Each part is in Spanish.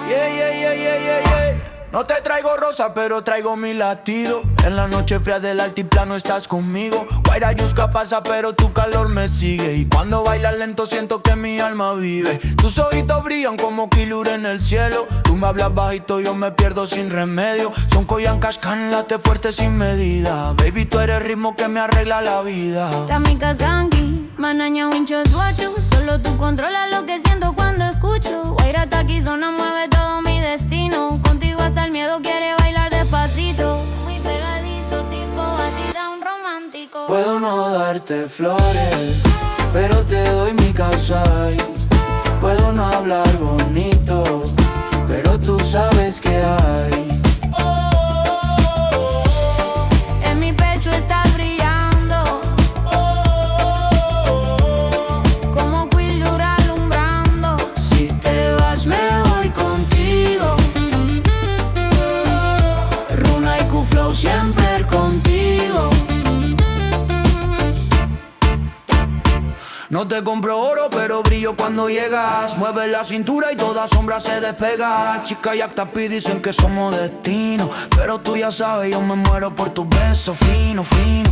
Yeah, yeah, yeah, yeah, yeah, yeah. No te traigo rosa, pero traigo mi latido. En la noche fría del altiplano estás conmigo. Guaira Yusca pasa, pero tu calor me sigue. Y cuando bailas lento siento que mi alma vive. Tus ojitos brillan como Kilur en el cielo. Tú me hablas bajito, yo me pierdo sin remedio. Son Koyan Kashkan, late fuerte sin medida. Baby, tú eres ritmo que me arregla la vida. Tamika Sanki, Manaña Wincho Suachu. Solo tú controlas lo que siento cuando escucho. Guaira Taquizona mueve todo mi destino. Contigo hasta el miedo quiere bailar despacito. Muy pegadizo, tipo batida, un romántico. Puedo no darte flores, pero te doy mi causa. Puedo no hablar bonito, pero tú sabes que hay. En mi pecho estás brillando, como Quilur alumbrando. Si te vas me voy contigo. Runa y Q-Flow siempre contigo. No te compro oro, pero brillo cuando llegas. Mueves la cintura y toda sombra se despega. Chica y Actapi dicen que somos destino, pero tú ya sabes, yo me muero por tus besos fino, fino.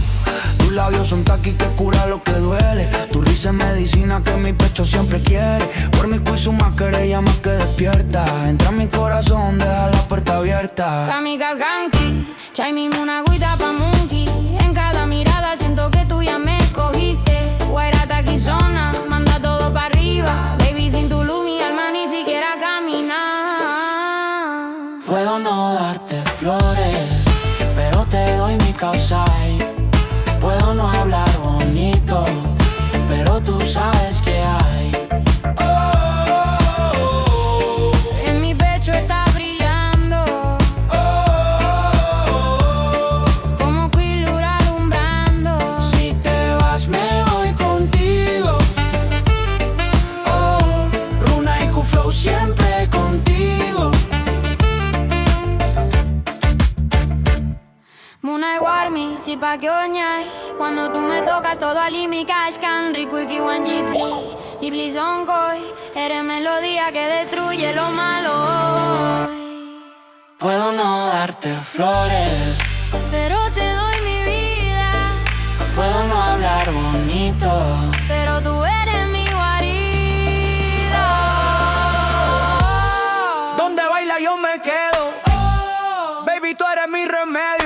Tus labios son taqui que cura lo que duele. Tu risa es medicina que mi pecho siempre quiere. Por mi quiz más querella más que despierta. Entra en mi corazón, deja la puerta abierta. Kamikaze Ganki, Chaimim una agüita pa' monkey. En cada mirada siento que tú ya me escogiste. Guaira Taquizona, manda todo pa' arriba. Baby, sin tu luz mi alma ni siquiera camina. Puedo no darte flores, pero te doy mi causa. Puedo no hablar bonito, pero tú sabes que hay. En mi pecho está brillando, como Quilur alumbrando. Si te vas me voy contigo. Oh, Runa y Q-Flow siempre contigo. Muna y Warmi, si pa' que oñay. Cuando tú me tocas todo ali mi Kashkan. Rico y Kiwan Ghibli, Ghibli son koi. Eres melodía que destruye lo malo. Puedo no darte flores, Pero te doy mi vida. puedo no hablar bonito, Pero tú eres mi guarido. donde baila yo me quedo. Baby, tú eres mi remedio.